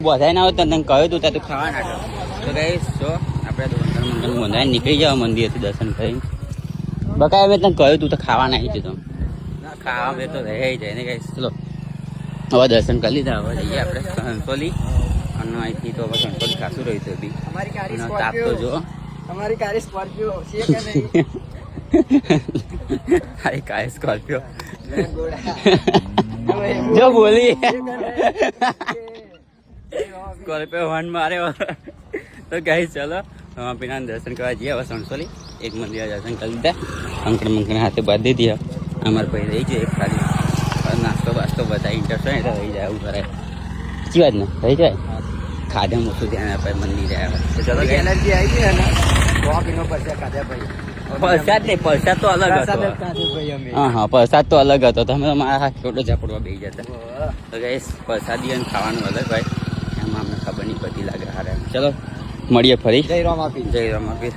બધાય ના હોય તને કહ્યું તું તું ખાવા ના તો કઈ જો આપણે મંદિર બંધાઈ નીકળી જાવ મંદિરથી દર્શન કરીને બકાય મેં તને કહ્યું તું તો ખાવા નહીં છે તો ખાવા મેં તો રહી જાય ને કઈ ચલો હવે દર્શન કરી લીધા હવે જઈએ આપણે કંસોલી અને અહીંથી તો હવે કંસોલી ખાસું રહ્યું હતું બી તાપ તો જો हमारी कार स्कॉर्पियो है क्या नहीं हाय काय स्कॉर्पियो जो बोली स्कॉर्पियो वन मारे तो गाइस चलो हम बिना दर्शन करवा जाइए હવે સણસોલી એક મંદિર દર્શન કરી લીધા અંકड़ હાથે બાંધી દીધા અમારે ભાઈ રહી જાય એક ખાલી નાસ્તો બાસ્તો બધા ઇન્ટરેસ્ટ હોય તો રહી જાય એવું કરે સાચી વાત ને રહી જાય ખાધે મોટું ધ્યાન આપે મંદિરે આવે તો ચલો एनर्जी आई थी ना 100 किलो पैसा खाते भाई પ્રસાદ નહીં પ્રસાદ તો અલગ હતો હા પ્રસાદ તો અલગ હતો તમે મારા હાથ છોટો ઝાપડવા બેસી જતા તો ગાઈસ પ્રસાદી અને ખાવાનું અલગ હોય એમાં અમને ખબર નહીં પડતી લાગે હારે ચલો મળીએ ફરી जय राम आपी જય રામાપીર